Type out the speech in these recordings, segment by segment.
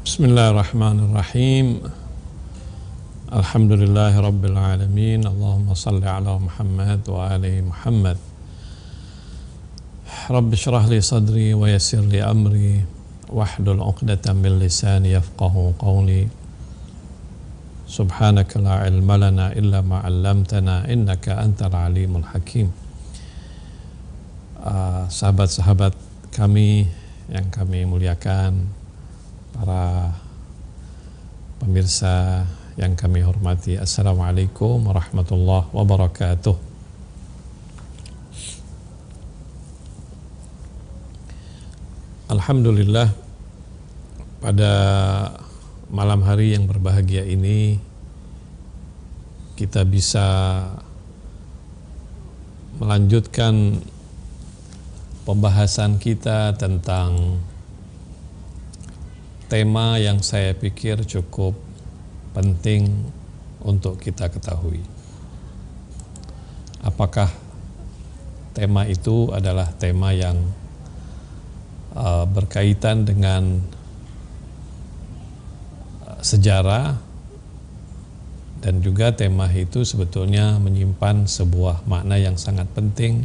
Bismillahirrahmanirrahim. Alhamdulillahirabbil alamin. Allahumma shalli ala Muhammad wa ali Muhammad. Rabbi shrah li sadri wa yassir li amri wahlul 'uqdatam min lisani yafqahu qawli. Subhanaka la ilma lana illa ma 'allamtana innaka antal alimul hakim. Sahabat-sahabat kami yang kami muliakan, para pemirsa yang kami hormati, Assalamualaikum warahmatullahi wabarakatuh. Alhamdulillah, pada malam hari yang berbahagia ini kita bisa melanjutkan pembahasan kita tentang tema yang saya pikir cukup penting untuk kita ketahui. Apakah tema itu adalah tema yang berkaitan dengan sejarah, dan juga tema itu sebetulnya menyimpan sebuah makna yang sangat penting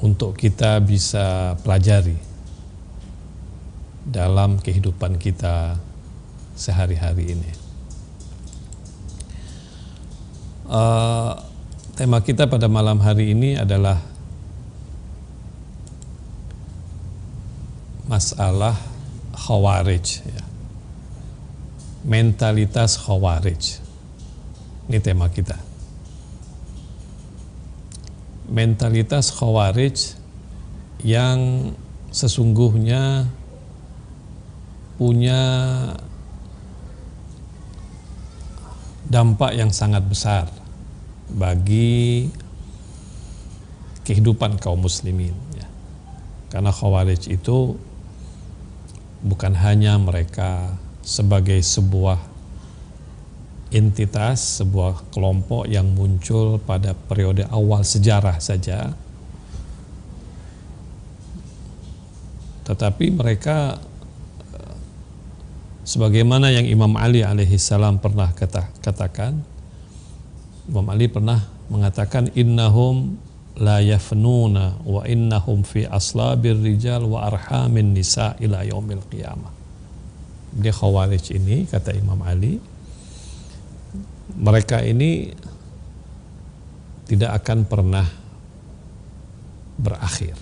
untuk kita bisa pelajari dalam kehidupan kita sehari-hari ini. Tema kita pada malam hari ini adalah masalah Khawarij, ya. Mentalitas Khawarij. Ini tema kita. Mentalitas Khawarij yang sesungguhnya punya dampak yang sangat besar bagi kehidupan kaum muslimin, ya. Karena Khawarij itu bukan hanya mereka sebagai sebuah entitas, sebuah kelompok yang muncul pada periode awal sejarah saja, tetapi mereka sebagaimana yang Imam Ali alaihissalam pernah katakan. Imam Ali pernah mengatakan, innahum la yafnuna wa innahum fi aslabir rijal wa arhamin nisa ila yaumil qiyamah. Dia Khawarij ini, kata Imam Ali, mereka ini tidak akan pernah berakhir,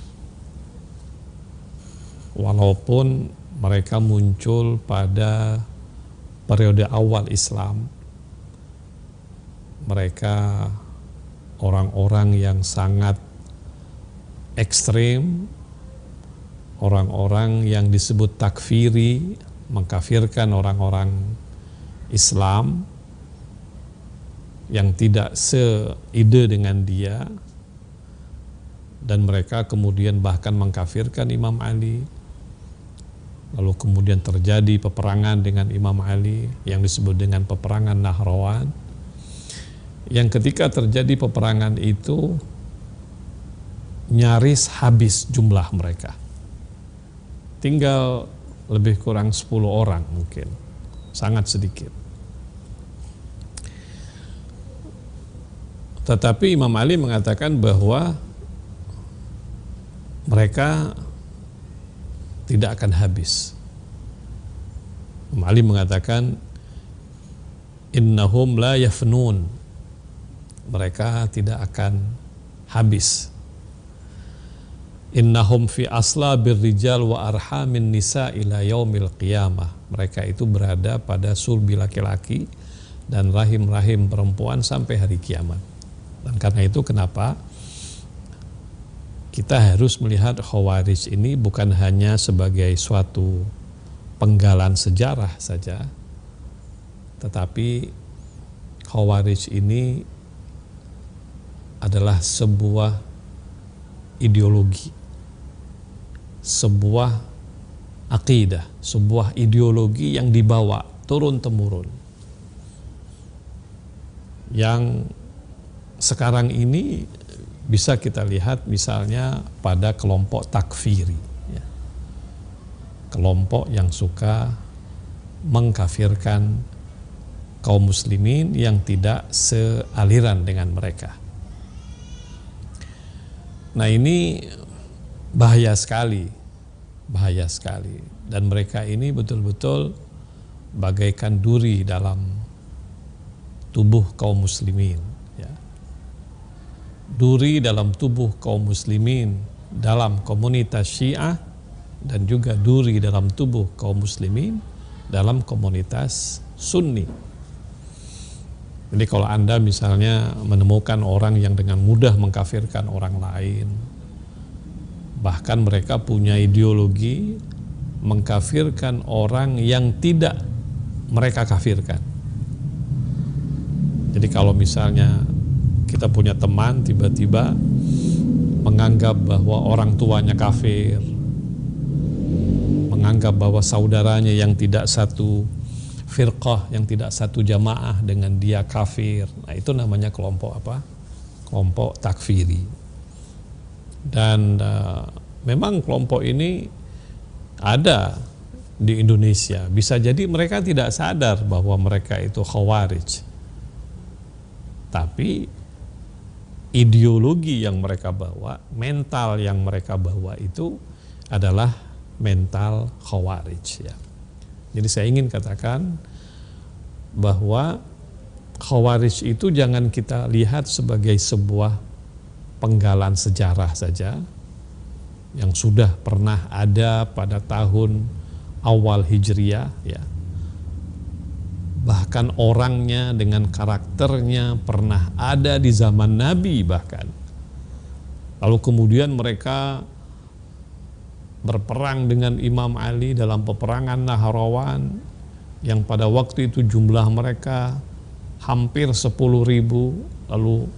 walaupun mereka muncul pada periode awal Islam. Mereka orang-orang yang sangat ekstrim, orang-orang yang disebut takfiri, mengkafirkan orang-orang Islam yang tidak seide dengan dia, dan mereka kemudian bahkan mengkafirkan Imam Ali. Lalu kemudian terjadi peperangan dengan Imam Ali yang disebut dengan peperangan Nahrawan, yang ketika terjadi peperangan itu nyaris habis jumlah mereka. Tinggal lebih kurang 10 orang mungkin, sangat sedikit. Tetapi Imam Ali mengatakan bahwa mereka tidak akan habis. Imam Ali mengatakan, innahum la yafnun, mereka tidak akan habis. Innahum fi aslabir rijal wa arhamin nisa ila yaumil qiyamah, mereka itu berada pada sulbi laki-laki dan rahim-rahim perempuan sampai hari kiamat. Dan karena itu kenapa kita harus melihat Khawarij ini bukan hanya sebagai suatu penggalan sejarah saja, tetapi Khawarij ini adalah sebuah ideologi, sebuah akidah, sebuah ideologi yang dibawa turun-temurun, yang sekarang ini bisa kita lihat misalnya pada kelompok takfiri, ya. kelompok yang suka mengkafirkan kaum muslimin yang tidak sealiran dengan mereka. Nah, ini bahaya sekali. Dan mereka ini betul-betul bagaikan duri dalam tubuh kaum muslimin, ya. Duri dalam tubuh kaum muslimin dalam komunitas Syiah, dan juga duri dalam tubuh kaum muslimin dalam komunitas Sunni. Jadi kalau Anda misalnya menemukan orang yang dengan mudah mengkafirkan orang lain, bahkan mereka punya ideologi mengkafirkan orang yang tidak mereka kafirkan. Jadi kalau misalnya kita punya teman tiba-tiba menganggap bahwa orang tuanya kafir, menganggap bahwa saudaranya yang tidak satu firqah, yang tidak satu jamaah dengan dia kafir, nah itu namanya kelompok apa? Kelompok takfiri. Dan memang kelompok ini ada di Indonesia. Bisa jadi mereka tidak sadar bahwa mereka itu khawarij, tapi ideologi yang mereka bawa, mental yang mereka bawa itu adalah mental khawarij, ya. Jadi saya ingin katakan bahwa khawarij itu jangan kita lihat sebagai sebuah penggalan sejarah saja yang sudah pernah ada pada tahun awal Hijriah, ya. Bahkan orangnya dengan karakternya pernah ada di zaman Nabi bahkan. Lalu kemudian mereka berperang dengan Imam Ali dalam peperangan Nahrawan yang pada waktu itu jumlah mereka hampir 10.000, lalu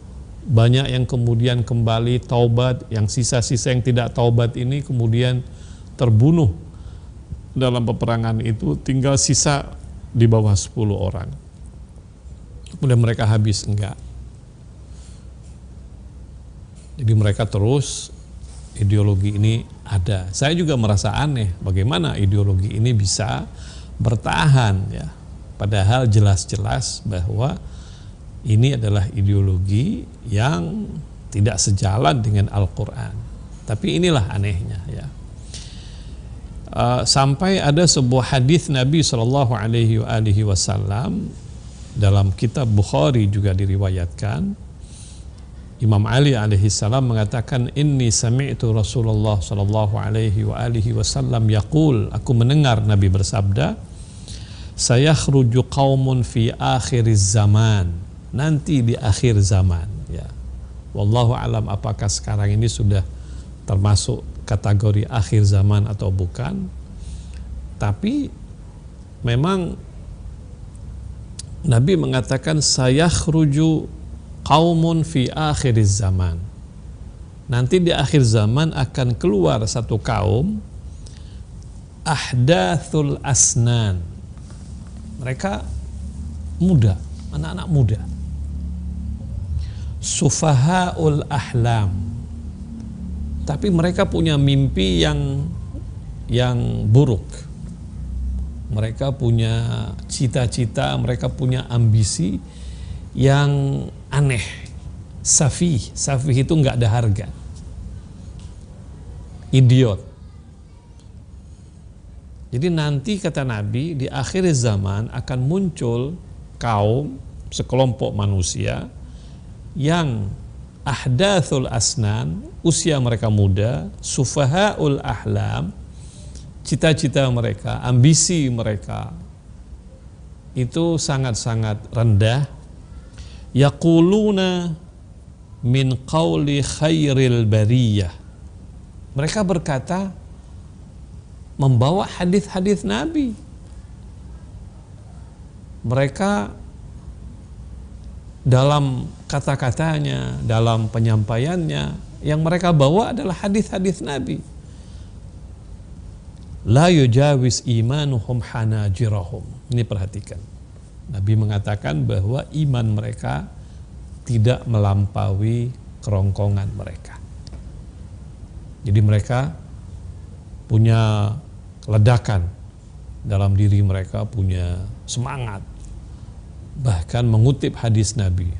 banyak yang kemudian kembali taubat, yang sisa-sisa yang tidak taubat ini kemudian terbunuh dalam peperangan itu, tinggal sisa di bawah 10 orang. Kemudian mereka habis, enggak. Jadi mereka terus, ideologi ini ada. Saya juga merasa aneh bagaimana ideologi ini bisa bertahan, ya. Padahal jelas-jelas bahwa ini adalah ideologi yang tidak sejalan dengan Al-Quran. Tapi inilah anehnya, ya. Sampai ada sebuah hadis Nabi SAW dalam kitab Bukhari juga diriwayatkan. Imam Ali alaihissalam mengatakan, inni sami'tu Rasulullah SAW yaqul, aku mendengar Nabi bersabda, sayakhruju qaumun fi akhiriz zaman, nanti di akhir zaman, ya. Wallahu alam apakah sekarang ini sudah termasuk kategori akhir zaman atau bukan. Tapi memang Nabi mengatakan sayakhruju qaumun fi akhiriz zaman, nanti di akhir zaman akan keluar satu kaum ahdathul asnan, mereka muda, anak-anak muda, sufahaul ahlam, tapi mereka punya mimpi yang buruk, mereka punya cita-cita, mereka punya ambisi yang aneh, safih itu nggak ada harga, idiot. Jadi nanti kata Nabi di akhir zaman akan muncul kaum, sekelompok manusia yang ahdathul asnan, usia mereka muda, sufahaul ahlam, cita-cita mereka, ambisi mereka itu sangat-sangat rendah. Yaquluna min qawli khairil bariyah, mereka berkata membawa hadis-hadis Nabi. Mereka dalam kata-katanya, dalam penyampaiannya, yang mereka bawa adalah hadis-hadis Nabi. La yujawiz imanuhum hanajirahum. Ini perhatikan. Nabi mengatakan bahwa iman mereka tidak melampaui kerongkongan mereka. Jadi mereka punya ledakan dalam diri mereka, punya semangat, bahkan mengutip hadis Nabi,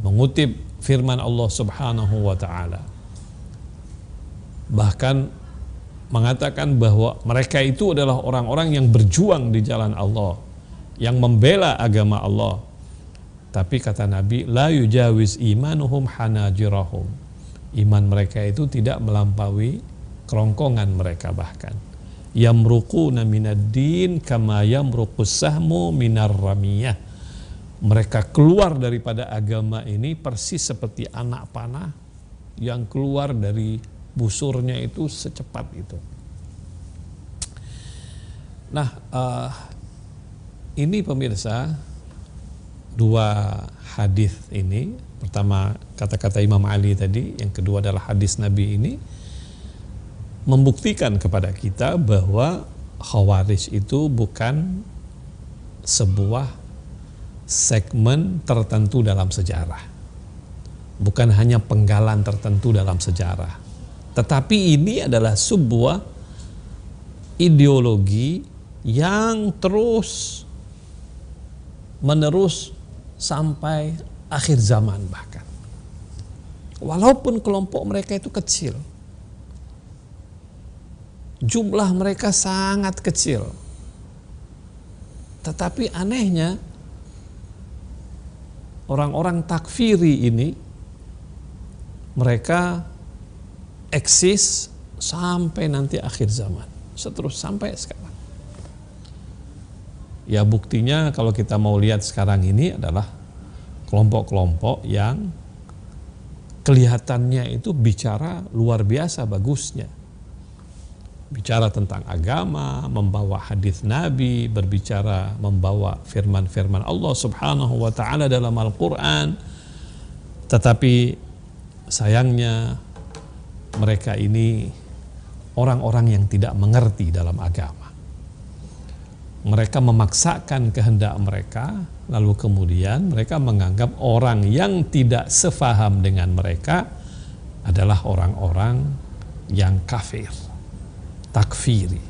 mengutip firman Allah Subhanahu wa ta'ala, bahkan mengatakan bahwa mereka itu adalah orang-orang yang berjuang di jalan Allah, yang membela agama Allah. Tapi kata Nabi, la yujawiz imanuhum hanajirahum, iman mereka itu tidak melampaui kerongkongan mereka, bahkan yamruquna minad din kama yamruqus sahmu minar ramiyah, mereka keluar daripada agama ini persis seperti anak panah yang keluar dari busurnya itu secepat itu. Nah, ini pemirsa, dua hadis ini, pertama kata-kata Imam Ali tadi, yang kedua adalah hadis Nabi ini, membuktikan kepada kita bahwa Khawarij itu bukan sebuah segmen tertentu dalam sejarah, bukan hanya penggalan tertentu dalam sejarah, tetapi ini adalah sebuah ideologi yang terus menerus sampai akhir zaman bahkan. Walaupun kelompok mereka itu kecil, jumlah mereka sangat kecil, tetapi anehnya orang-orang takfiri ini mereka eksis sampai nanti akhir zaman, seterus sampai sekarang. Ya buktinya kalau kita mau lihat sekarang ini adalah kelompok-kelompok yang kelihatannya itu bicara luar biasa bagusnya. Bicara tentang agama, membawa hadis Nabi, berbicara, membawa firman-firman Allah Subhanahu wa ta'ala dalam Al-Quran. Tetapi sayangnya mereka ini orang-orang yang tidak mengerti dalam agama. Mereka memaksakan kehendak mereka, lalu kemudian mereka menganggap orang yang tidak sefaham dengan mereka adalah orang-orang yang kafir, takfiri.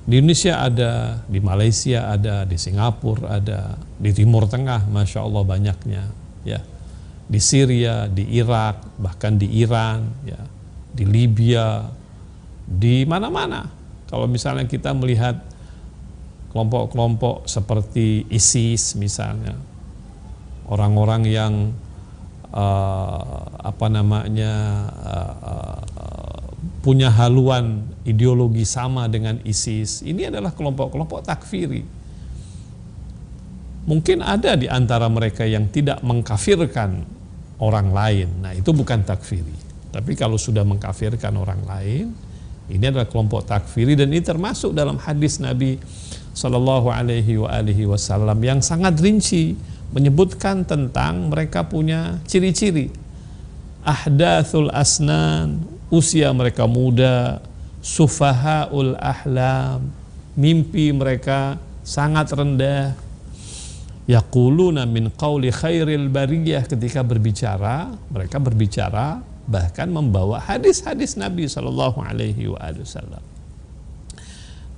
Di Indonesia ada, di Malaysia ada, di Singapura ada, di Timur Tengah Masya Allah banyaknya, ya, di Syria, di Irak, bahkan di Iran, ya, di Libya, di mana-mana. Kalau misalnya kita melihat kelompok-kelompok seperti ISIS misalnya, orang-orang yang punya haluan ideologi sama dengan ISIS, ini adalah kelompok-kelompok takfiri. Mungkin ada di antara mereka yang tidak mengkafirkan orang lain, nah itu bukan takfiri. Tapi kalau sudah mengkafirkan orang lain, ini adalah kelompok takfiri, dan ini termasuk dalam hadis Nabi Sallallahu alaihi wasallam yang sangat rinci menyebutkan tentang mereka punya ciri-ciri. Ahdathul asnan, usia mereka muda, sufahaul ahlam, mimpi mereka sangat rendah. Yaquluna min qawli khairil bariyah, ketika berbicara, mereka berbicara bahkan membawa hadis-hadis Nabi Sallallahu alaihi wasallam.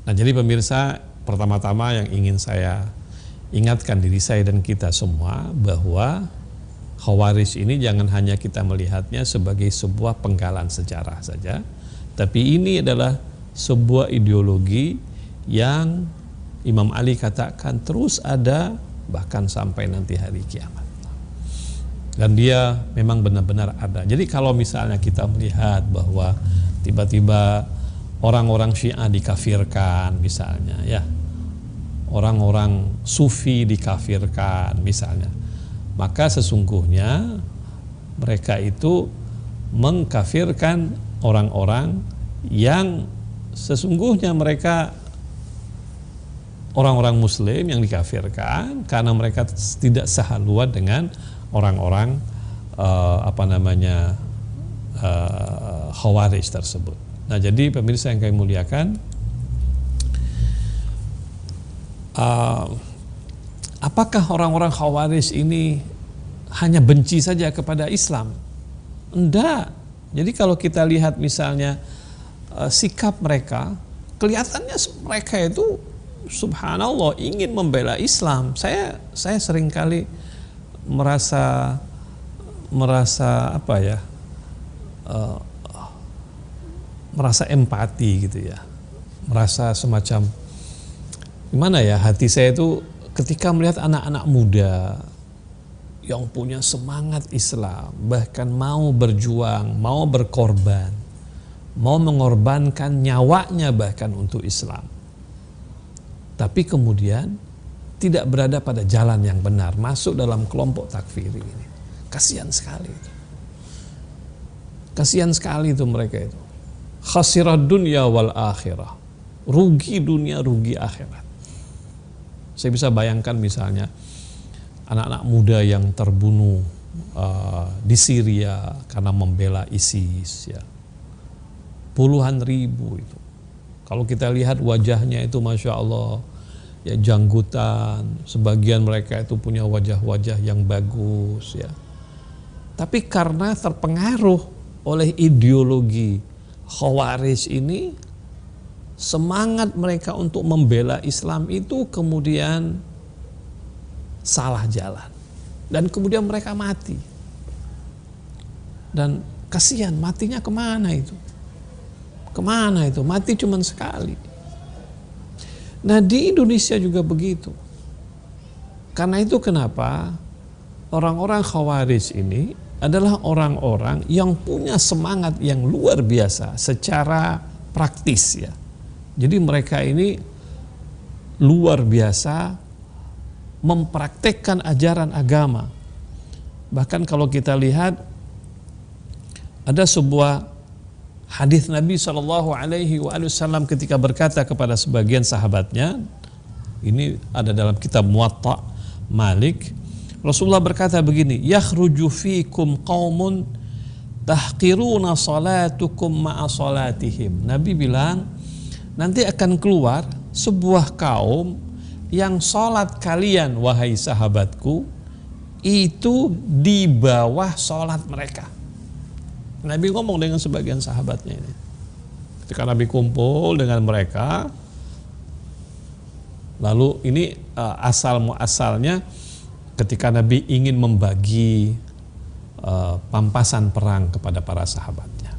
Nah, jadi pemirsa, pertama-tama yang ingin saya ingatkan diri saya dan kita semua bahwa Khawarij ini jangan hanya kita melihatnya sebagai sebuah penggalan sejarah saja, tapi ini adalah sebuah ideologi yang Imam Ali katakan terus ada bahkan sampai nanti hari kiamat. Dan dia memang benar-benar ada. Jadi kalau misalnya kita melihat bahwa tiba-tiba orang-orang Syiah dikafirkan misalnya, ya, orang-orang Sufi dikafirkan misalnya, maka sesungguhnya mereka itu mengkafirkan orang-orang yang sesungguhnya mereka orang-orang Muslim yang dikafirkan karena mereka tidak sehaluan dengan orang-orang Khawarij tersebut. Nah, jadi pemirsa yang kami muliakan, apakah orang-orang Khawarij ini hanya benci saja kepada Islam? Enggak. Jadi kalau kita lihat misalnya sikap mereka kelihatannya mereka itu subhanallah ingin membela Islam. Saya seringkali merasa apa ya, merasa empati gitu ya, merasa semacam gimana ya, hati saya itu ketika melihat anak-anak muda yang punya semangat Islam, bahkan mau berjuang, mau berkorban, mau mengorbankan nyawanya bahkan untuk Islam, tapi kemudian tidak berada pada jalan yang benar, masuk dalam kelompok takfiri ini. Kasihan sekali itu. Kasihan sekali itu mereka itu. Khasirad dunya wal akhirah. Rugi dunia, rugi akhirat. Saya bisa bayangkan misalnya anak-anak muda yang terbunuh di Syria karena membela ISIS ya. Puluhan ribu itu. Kalau kita lihat wajahnya itu Masya Allah ya, janggutan, sebagian mereka itu punya wajah-wajah yang bagus ya. Tapi karena terpengaruh oleh ideologi Khawarij ini, semangat mereka untuk membela Islam itu kemudian salah jalan. Dan kemudian mereka mati. Dan kasihan, matinya kemana itu? Kemana itu? Mati cuma sekali. Nah di Indonesia juga begitu. Karena itu kenapa orang-orang Khawarij ini adalah orang-orang yang punya semangat yang luar biasa secara praktis ya. Jadi mereka ini luar biasa mempraktekkan ajaran agama. Bahkan kalau kita lihat ada sebuah hadis Nabi SAW ketika berkata kepada sebagian sahabatnya, ini ada dalam kitab Muwatta Malik, Rasulullah berkata begini, yakhruju fikum qaumun tahqiruna salatukum ma'a salatihim. Nabi bilang, nanti akan keluar sebuah kaum yang salat kalian wahai sahabatku itu di bawah salat mereka. Nabi ngomong dengan sebagian sahabatnya ini. Ketika Nabi kumpul dengan mereka, lalu ini asal muasalnya ketika Nabi ingin membagi pampasan perang kepada para sahabatnya.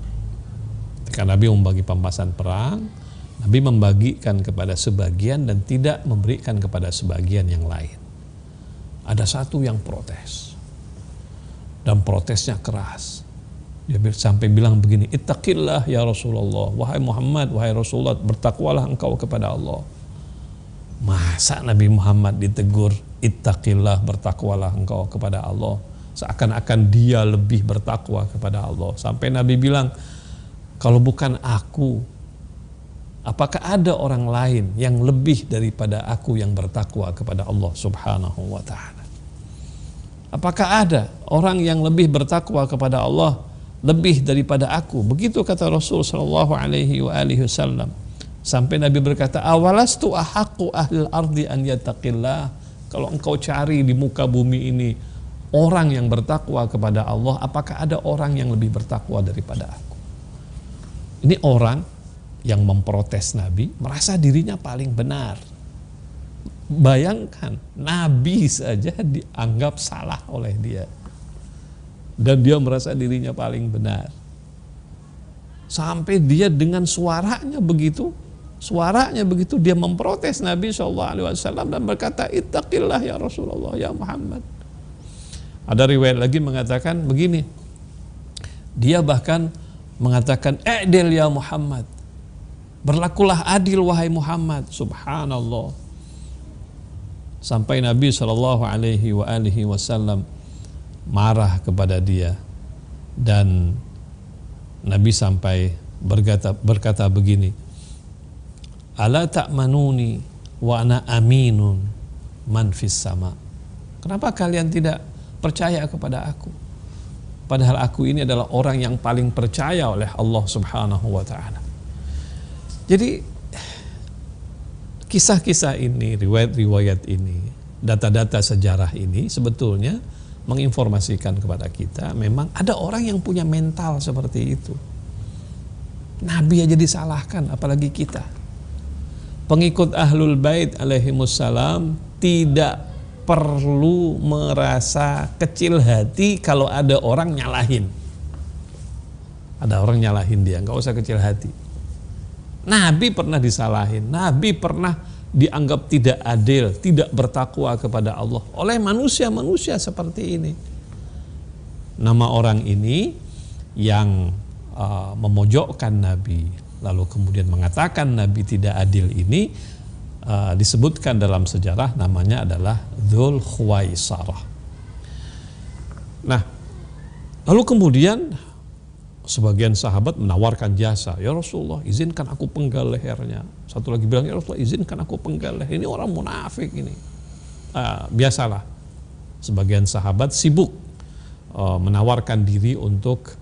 Ketika Nabi membagi pampasan perang, Nabi membagikan kepada sebagian dan tidak memberikan kepada sebagian yang lain. Ada satu yang protes. Dan protesnya keras. Dia sampai bilang begini, ittaqillah ya Rasulullah, wahai Muhammad, wahai Rasulullah, bertakwalah engkau kepada Allah. Masa Nabi Muhammad ditegur, ittaqillah, bertakwalah engkau kepada Allah, seakan-akan dia lebih bertakwa kepada Allah. Sampai Nabi bilang, kalau bukan aku, apakah ada orang lain yang lebih daripada aku yang bertakwa kepada Allah Subhanahu wa ta'ala? Apakah ada orang yang lebih bertakwa kepada Allah lebih daripada aku? Begitu kata Rasul sallallahu alaihi wasallam. Sampai Nabi berkata, awalastu ahaqqu ahlil ardi an yattaqillah. Kalau engkau cari di muka bumi ini orang yang bertakwa kepada Allah, apakah ada orang yang lebih bertakwa daripada aku? Ini orang yang memprotes Nabi, merasa dirinya paling benar. Bayangkan, Nabi saja dianggap salah oleh dia. Dan dia merasa dirinya paling benar. Sampai dia dengan suaranya begitu dia memprotes Nabi SAW dan berkata, ittaqillah ya Rasulullah, ya Muhammad. Ada riwayat lagi mengatakan begini, dia bahkan mengatakan, i'dil ya Muhammad, berlakulah adil wahai Muhammad. Subhanallah. Sampai Nabi SAW marah kepada dia, dan Nabi sampai berkata begini, ala ta'manuni wa ana aminun man fis sama. Kenapa kalian tidak percaya kepada aku, padahal aku ini adalah orang yang paling percaya oleh Allah Subhanahu wa ta'ala. Jadi kisah-kisah ini, riwayat-riwayat ini, data-data sejarah ini sebetulnya menginformasikan kepada kita memang ada orang yang punya mental seperti itu. Nabi aja disalahkan, apalagi kita. pengikut Ahlul Bait alaihimussalam tidak perlu merasa kecil hati kalau ada orang nyalahin. Ada orang nyalahin dia, nggak usah kecil hati. Nabi pernah disalahin, Nabi pernah dianggap tidak adil, tidak bertakwa kepada Allah oleh manusia-manusia seperti ini. Nama orang ini yang memojokkan Nabi, lalu kemudian mengatakan Nabi tidak adil ini, disebutkan dalam sejarah namanya adalah Dzul Khuwaisarah. Nah, lalu kemudian sebagian sahabat menawarkan jasa, ya Rasulullah izinkan aku penggal lehernya. Satu lagi bilang, ya Rasulullah izinkan aku penggal leher. Ini orang munafik ini. Biasalah, sebagian sahabat sibuk menawarkan diri untuk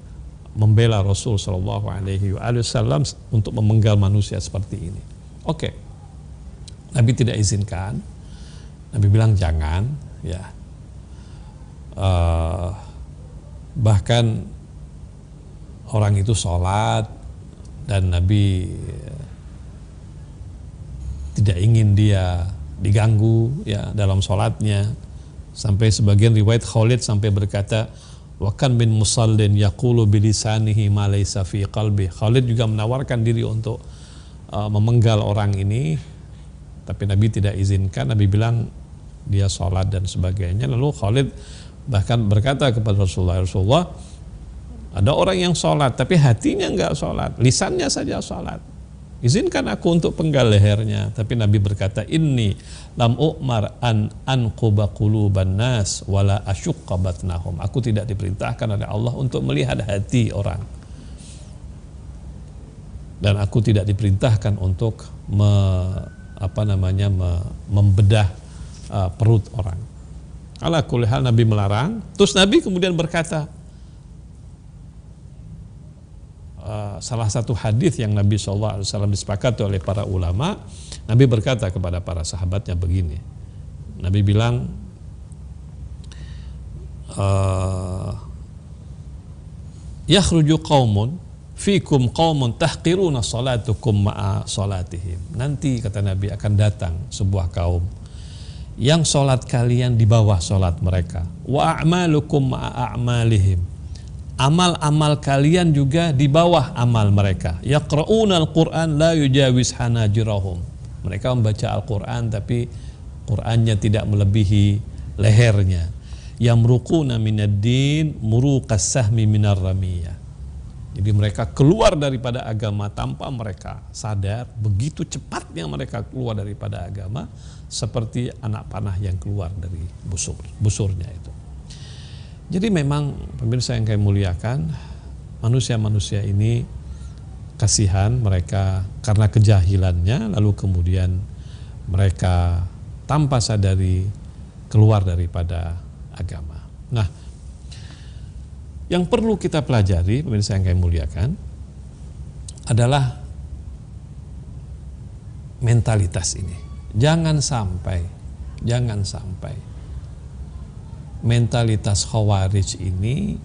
membela Rasul Shallallahu Alaihi Wasallam untuk memenggal manusia seperti ini. Oke, Nabi tidak izinkan. Nabi bilang jangan, ya. Bahkan orang itu sholat dan Nabi tidak ingin dia diganggu ya dalam sholatnya. Sampai sebagian riwayat Khalid sampai berkata, wa kan min musallin yaqulu bilisanihi ma laysa fi qalbi. Khalid juga menawarkan diri untuk memenggal orang ini, tapi Nabi tidak izinkan. Nabi bilang dia sholat dan sebagainya. Lalu Khalid bahkan berkata kepada Rasulullah, ada orang yang sholat tapi hatinya enggak sholat, lisannya saja sholat. Izinkan aku untuk penggal lehernya. Tapi Nabi berkata, inni lam u'mar an anquba quluban nas wala asyuqqa batnahum. Aku tidak diperintahkan oleh Allah untuk melihat hati orang. Dan aku tidak diperintahkan untuk membedah perut orang. Ala kulli hal Nabi melarang. Terus Nabi kemudian berkata, salah satu hadis yang Nabi SAW disepakati oleh para ulama, Nabi berkata kepada para sahabatnya begini. Nabi bilang, yakhruju qaumun fikum qaumun tahqiruna salatukum ma'a salatihim. Nanti kata Nabi akan datang sebuah kaum yang salat kalian di bawah salat mereka, wa a'malukum ma'a a'malihim. Amal-amal kalian juga di bawah amal mereka. Yaqra'una al-Qur'an la yujawiz hanajirahum. Mereka membaca Al-Qur'an tapi Qur'annya tidak melebihi lehernya. Yamruquna minad din muruqas sahmi minar ramiyah. Jadi mereka keluar daripada agama tanpa mereka sadar, begitu cepatnya mereka keluar daripada agama seperti anak panah yang keluar dari busurnya itu. Jadi memang pemirsa yang kami muliakan, manusia-manusia ini kasihan mereka karena kejahilannya, lalu kemudian mereka tanpa sadari keluar daripada agama. Nah, yang perlu kita pelajari pemirsa yang kami muliakan adalah mentalitas ini. Jangan sampai mentalitas Khawarij ini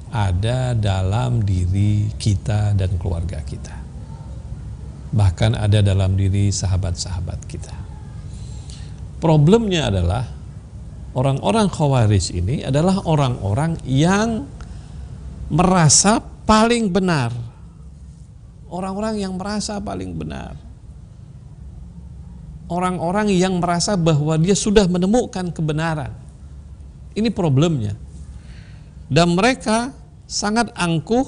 ada dalam diri kita dan keluarga kita. Bahkan ada dalam diri sahabat-sahabat kita. Problemnya adalah orang-orang Khawarij ini adalah orang-orang yang merasa paling benar. Orang-orang yang merasa paling benar. Orang-orang yang merasa bahwa dia sudah menemukan kebenaran. Ini problemnya. Dan mereka sangat angkuh,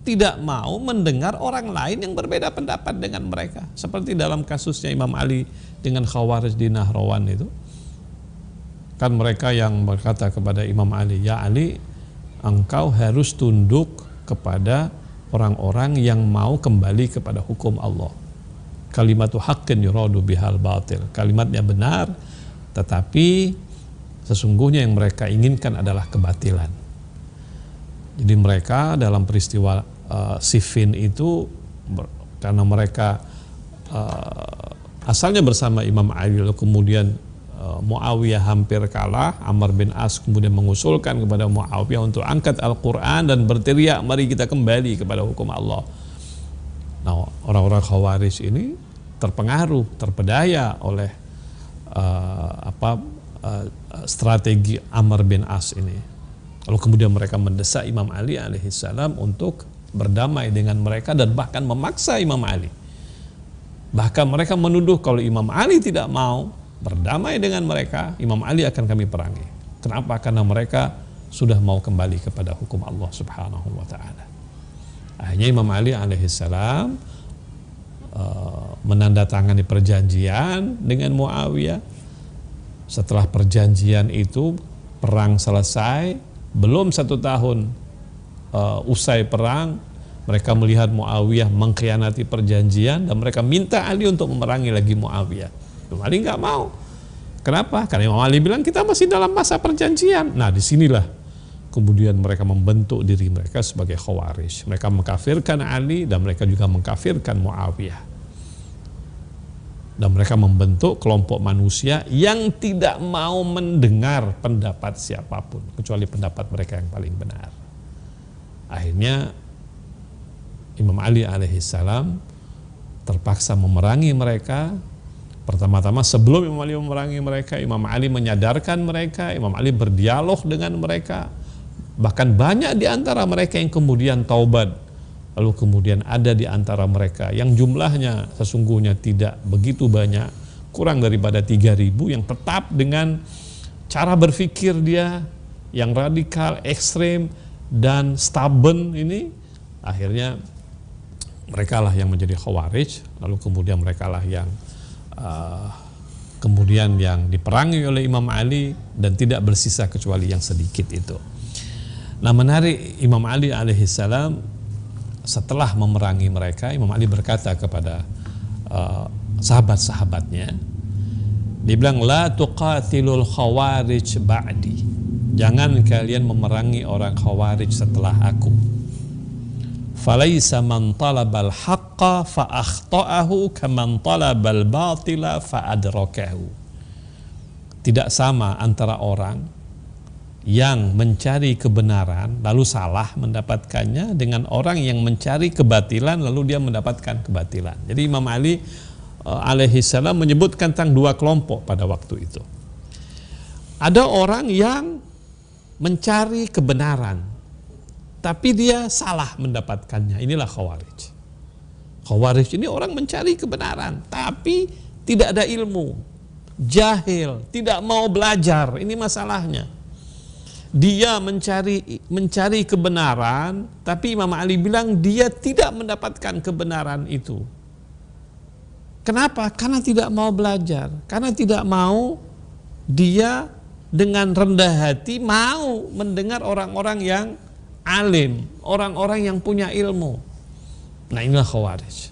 tidak mau mendengar orang lain yang berbeda pendapat dengan mereka. Seperti dalam kasusnya Imam Ali dengan Khawarij di Nahrawan itu. Kan mereka yang berkata kepada Imam Ali, ya Ali, engkau harus tunduk kepada orang-orang yang mau kembali kepada hukum Allah. Kalimatu haqqin yuradu bihal batil. Kalimatnya benar, tetapi sesungguhnya yang mereka inginkan adalah kebatilan. Jadi mereka dalam peristiwa Siffin itu, karena mereka asalnya bersama Imam Ali, lalu kemudian Muawiyah hampir kalah, Amr bin As kemudian mengusulkan kepada Muawiyah untuk angkat Al-Quran dan berteriak, mari kita kembali kepada hukum Allah. Nah, orang-orang Khawarij ini terpengaruh, terpedaya oleh strategi Amr bin As ini. Lalu kemudian mereka mendesak Imam Ali alaihissalam untuk berdamai dengan mereka dan bahkan memaksa Imam Ali. Bahkan mereka menuduh kalau Imam Ali tidak mau berdamai dengan mereka, Imam Ali akan kami perangi. Kenapa? Karena mereka sudah mau kembali kepada hukum Allah Subhanahu wa taala. Akhirnya Imam Ali alaihissalam menandatangani perjanjian dengan Muawiyah. Setelah perjanjian itu perang selesai, belum 1 tahun usai perang, mereka melihat Muawiyah mengkhianati perjanjian dan mereka minta Ali untuk memerangi lagi Muawiyah. Imam Ali nggak mau. Kenapa? Karena Imam Ali bilang kita masih dalam masa perjanjian. Nah, disinilah kemudian mereka membentuk diri mereka sebagai Khawarij. Mereka mengkafirkan Ali dan mereka juga mengkafirkan Muawiyah. Dan mereka membentuk kelompok manusia yang tidak mau mendengar pendapat siapapun kecuali pendapat mereka yang paling benar. Akhirnya Imam Ali alaihissalam terpaksa memerangi mereka. Pertama-tama sebelum Imam Ali memerangi mereka, Imam Ali menyadarkan mereka, Imam Ali berdialog dengan mereka. Bahkan banyak di antara mereka yang kemudian taubat. Lalu kemudian ada di antara mereka yang jumlahnya sesungguhnya tidak begitu banyak, kurang daripada 3.000 yang tetap dengan cara berpikir dia yang radikal, ekstrem, dan stubborn ini. Akhirnya mereka lah yang menjadi Khawarij. Lalu kemudian mereka lah yang kemudian yang diperangi oleh Imam Ali dan tidak bersisa kecuali yang sedikit itu. Nah, menarik, Imam Ali alaihissalam setelah memerangi mereka, Imam Ali berkata kepada sahabat-sahabatnya, dia bilang, la tuqatilul khawarij ba'di, jangan kalian memerangi orang Khawarij setelah aku. Falaisa man talabal haqqa fa akhta'ahu kaman talabal batila fa adrakahu. Tidak sama antara orang yang mencari kebenaran lalu salah mendapatkannya dengan orang yang mencari kebatilan lalu dia mendapatkan kebatilan. Jadi Imam Ali alaihissalam menyebutkan tentang 2 kelompok pada waktu itu. Ada orang yang mencari kebenaran tapi dia salah mendapatkannya. Inilah Khawarij. Khawarij ini orang mencari kebenaran tapi tidak ada ilmu, jahil, tidak mau belajar. Ini masalahnya. Dia mencari kebenaran, tapi Imam Ali bilang dia tidak mendapatkan kebenaran itu. Kenapa? Karena tidak mau belajar, karena tidak mau dia dengan rendah hati mau mendengar orang-orang yang alim, orang-orang yang punya ilmu. Nah, inilah Khawarij.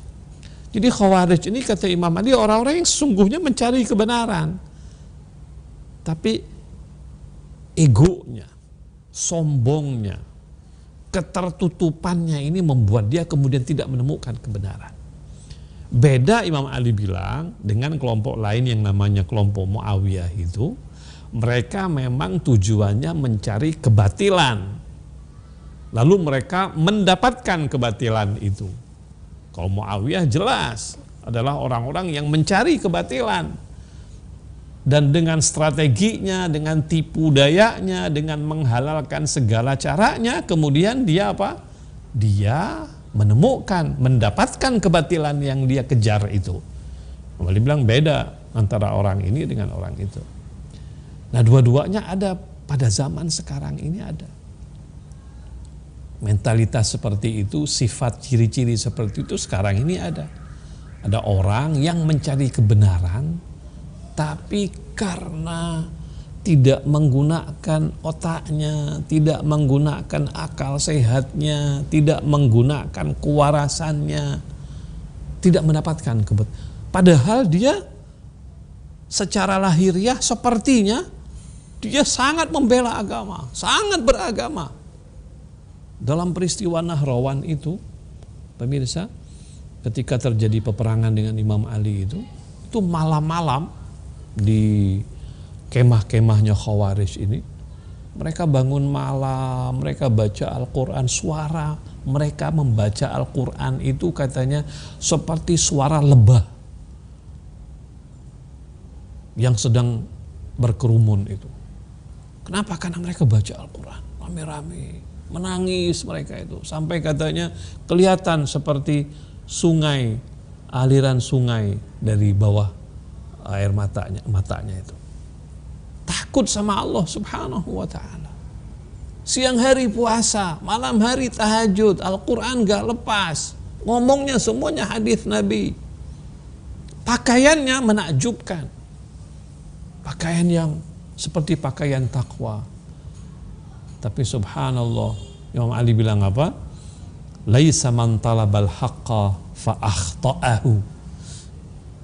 Jadi Khawarij ini kata Imam Ali orang-orang yang sesungguhnya mencari kebenaran, tapi egonya, sombongnya, ketertutupannya ini membuat dia kemudian tidak menemukan kebenaran. Beda Imam Ali bilang dengan kelompok lain yang namanya kelompok Muawiyah itu, mereka memang tujuannya mencari kebatilan. Lalu mereka mendapatkan kebatilan itu. Kalau Muawiyah jelas adalah orang-orang yang mencari kebatilan. Dan dengan strateginya, dengan tipu dayanya, dengan menghalalkan segala caranya, kemudian dia apa? Dia menemukan, mendapatkan kebatilan yang dia kejar itu. Kembali bilang beda antara orang ini dengan orang itu. Nah, dua-duanya ada pada zaman sekarang ini ada. Mentalitas seperti itu, sifat ciri-ciri seperti itu sekarang ini ada. Ada orang yang mencari kebenaran, tapi karena tidak menggunakan otaknya, tidak menggunakan akal sehatnya, tidak menggunakan kewarasannya, tidak mendapatkan kebenaran. Padahal dia secara lahiriah sepertinya dia sangat membela agama, sangat beragama. Dalam peristiwa Nahrawan itu, pemirsa, ketika terjadi peperangan dengan Imam Ali itu malam-malam di kemah-kemahnya Khawarij ini, mereka bangun malam, mereka baca Al-Quran, suara mereka membaca Al-Quran itu katanya seperti suara lebah. yang sedang berkerumun itu. Kenapa? Karena mereka baca Al-Quran rame-rame, menangis mereka itu, sampai katanya kelihatan seperti sungai, aliran sungai dari bawah air matanya itu. Takut sama Allah Subhanahu wa ta'ala. Siang hari puasa, malam hari tahajud, Al-Quran gak lepas, ngomongnya semuanya hadis Nabi. Pakaiannya menakjubkan, pakaian yang seperti pakaian takwa. Tapi subhanallah, Imam Ali bilang apa? Laisa man talabal haqqa fa akhta'ahu.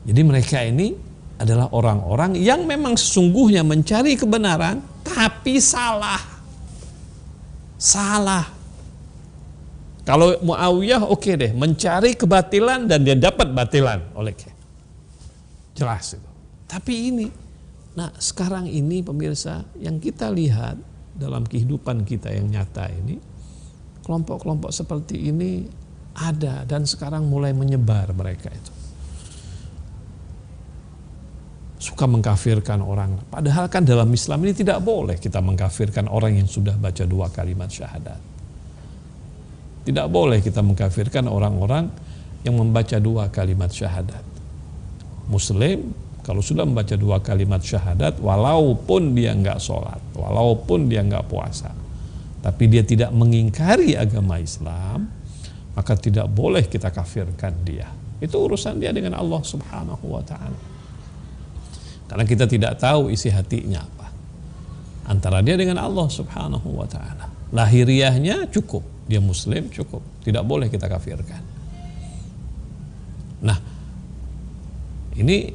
Jadi mereka ini adalah orang-orang yang memang sesungguhnya mencari kebenaran tapi salah. Kalau Muawiyah oke deh, mencari kebatilan dan dia dapat batilan oleh jelas itu. Tapi ini, nah sekarang ini pemirsa, yang kita lihat dalam kehidupan kita yang nyata ini, kelompok-kelompok seperti ini ada dan sekarang mulai menyebar mereka itu. Suka mengkafirkan orang. Padahal kan dalam Islam ini tidak boleh kita mengkafirkan orang yang sudah baca 2 kalimat syahadat. Tidak boleh kita mengkafirkan orang-orang yang membaca 2 kalimat syahadat. Muslim kalau sudah membaca 2 kalimat syahadat, walaupun dia nggak sholat, walaupun dia nggak puasa, tapi dia tidak mengingkari agama Islam, maka tidak boleh kita kafirkan dia. Itu urusan dia dengan Allah Subhanahu wa ta'ala. Karena kita tidak tahu isi hatinya apa. Antara dia dengan Allah Subhanahu wa ta'ala. Lahiriahnya cukup, dia Muslim cukup, tidak boleh kita kafirkan. Nah, ini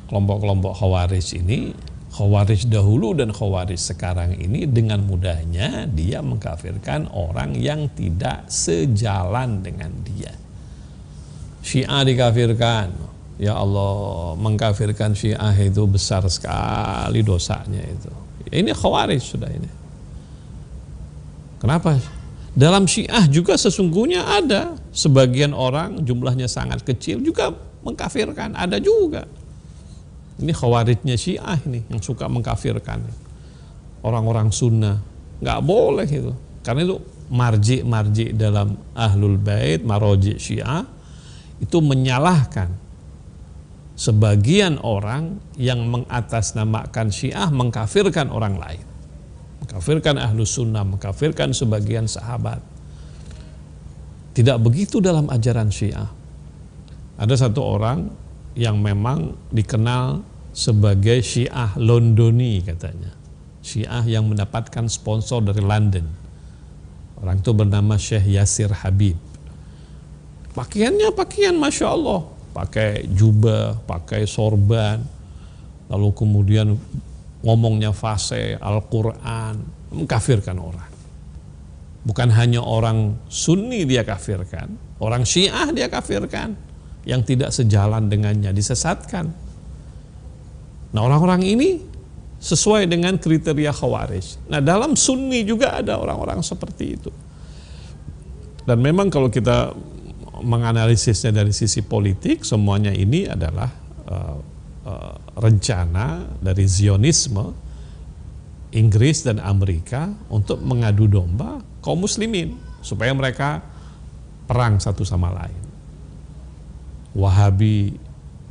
kelompok-kelompok Khawarij ini, Khawarij dahulu dan Khawarij sekarang ini, dengan mudahnya dia mengkafirkan orang yang tidak sejalan dengan dia. Syiah dikafirkan, ya Allah, mengkafirkan Syiah itu besar sekali dosanya itu. Ini Khawarij sudah ini. Kenapa? Dalam Syiah juga sesungguhnya ada sebagian orang, jumlahnya sangat kecil, juga mengkafirkan, ada juga. Ini Khawarijnya Syiah ini yang suka mengkafirkan orang-orang sunnah. Nggak boleh itu. Karena itu marji dalam Ahlul Bait, maroji Syiah, itu menyalahkan sebagian orang yang mengatasnamakan Syiah, mengkafirkan orang lain. Mengkafirkan Ahlus Sunnah, mengkafirkan sebagian sahabat. Tidak begitu dalam ajaran Syiah. Ada satu orang yang memang dikenal sebagai Syiah Londoni katanya. Syiah yang mendapatkan sponsor dari London. Orang itu bernama Syekh Yasir Habib. Pakaiannya pakaian Masya Allah. Pakai jubah, pakai sorban. Lalu kemudian ngomongnya fasih, Al-Quran. Mengkafirkan orang. Bukan hanya orang Sunni dia kafirkan. Orang Syiah dia kafirkan. Yang tidak sejalan dengannya disesatkan. Nah, orang-orang ini sesuai dengan kriteria Khawarij. Nah, dalam Sunni juga ada orang-orang seperti itu. Dan memang kalau kita menganalisisnya dari sisi politik, semuanya ini adalah rencana dari Zionisme Inggris dan Amerika untuk mengadu domba kaum muslimin supaya mereka perang satu sama lain. Wahabi,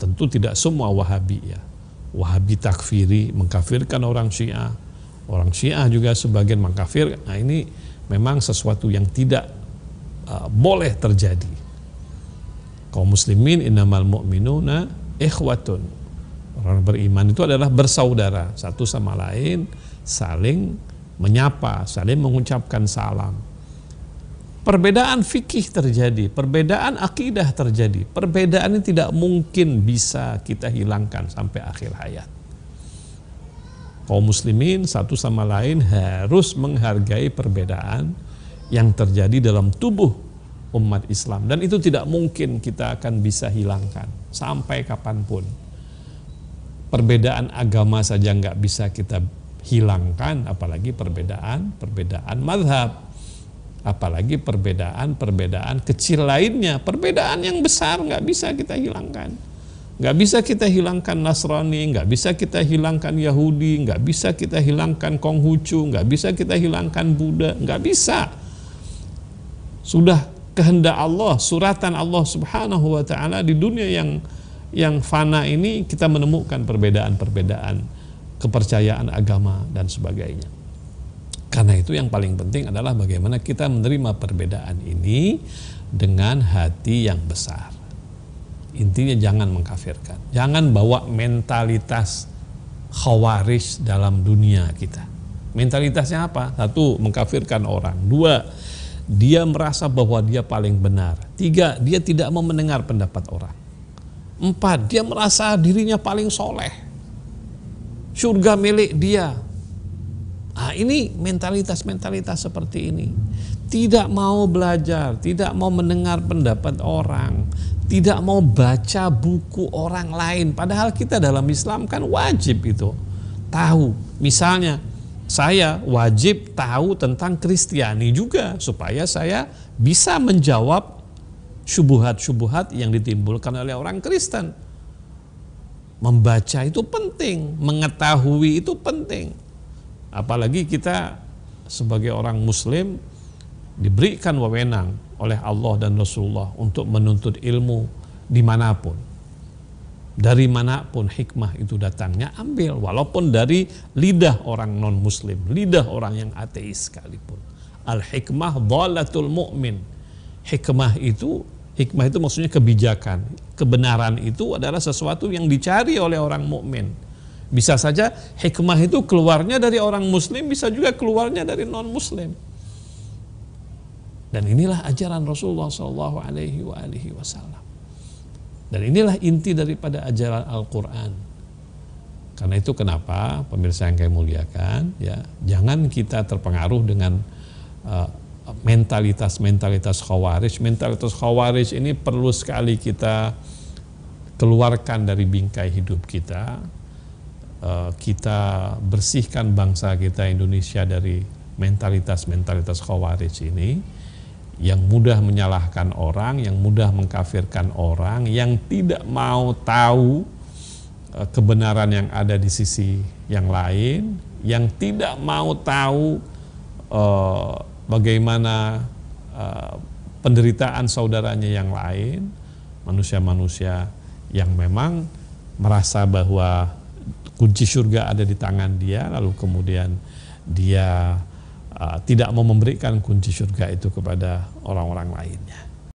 tentu tidak semua Wahabi ya. Wahabi takfiri, mengkafirkan orang Syiah. Orang Syiah juga sebagian mengkafir. Nah, ini memang sesuatu yang tidak boleh terjadi. Kaum muslimin innamal mu'minuna ikhwatun. Orang beriman itu adalah bersaudara, satu sama lain, saling menyapa, saling mengucapkan salam. Perbedaan fikih terjadi, perbedaan akidah terjadi. Perbedaan ini tidak mungkin bisa kita hilangkan sampai akhir hayat. Kaum muslimin satu sama lain harus menghargai perbedaan yang terjadi dalam tubuh umat Islam. Dan itu tidak mungkin kita akan bisa hilangkan sampai kapanpun. Perbedaan agama saja nggak bisa kita hilangkan, apalagi perbedaan mazhab. Apalagi perbedaan kecil lainnya, perbedaan yang besar nggak bisa kita hilangkan. Nggak bisa kita hilangkan Nasrani, nggak bisa kita hilangkan Yahudi, nggak bisa kita hilangkan Konghucu, nggak bisa kita hilangkan Buddha, nggak bisa. Sudah kehendak Allah, suratan Allah Subhanahu wa taala di dunia yang fana ini kita menemukan perbedaan-perbedaan kepercayaan agama dan sebagainya. Karena itu yang paling penting adalah bagaimana kita menerima perbedaan ini dengan hati yang besar. Intinya jangan mengkafirkan, jangan bawa mentalitas khawarij dalam dunia kita. Mentalitasnya apa? Satu, mengkafirkan orang. Dua, dia merasa bahwa dia paling benar. Tiga, dia tidak mau mendengar pendapat orang. Empat, dia merasa dirinya paling soleh, surga milik dia. Nah, ini mentalitas seperti ini. Tidak mau belajar, tidak mau mendengar pendapat orang, tidak mau baca buku orang lain. Padahal kita dalam Islam kan wajib itu tahu. Misalnya saya wajib tahu tentang Kristiani juga supaya saya bisa menjawab syubhat-syubhat yang ditimbulkan oleh orang Kristen. Membaca itu penting, mengetahui itu penting. Apalagi kita sebagai orang Muslim diberikan wewenang oleh Allah dan Rasulullah untuk menuntut ilmu dimanapun. Dari manapun hikmah itu datangnya, ambil. Walaupun dari lidah orang non-Muslim, lidah orang yang ateis sekalipun. Al-hikmah dhalatul mu'min. Hikmah itu maksudnya kebijakan. Kebenaran itu adalah sesuatu yang dicari oleh orang mukmin. Bisa saja hikmah itu keluarnya dari orang Muslim, bisa juga keluarnya dari non-Muslim. Dan inilah ajaran Rasulullah SAW. Dan inilah inti daripada ajaran Al-Quran. Karena itu kenapa pemirsa yang kami muliakan, ya, jangan kita terpengaruh dengan mentalitas khawarij. Mentalitas khawarij ini perlu sekali kita keluarkan dari bingkai hidup kita. Kita bersihkan bangsa kita Indonesia dari mentalitas khawarij ini yang mudah menyalahkan orang, yang mudah mengkafirkan orang, yang tidak mau tahu kebenaran yang ada di sisi yang lain, yang tidak mau tahu bagaimana penderitaan saudaranya yang lain, manusia-manusia yang memang merasa bahwa kunci surga ada di tangan dia, lalu kemudian dia tidak mau memberikan kunci surga itu kepada orang-orang lainnya.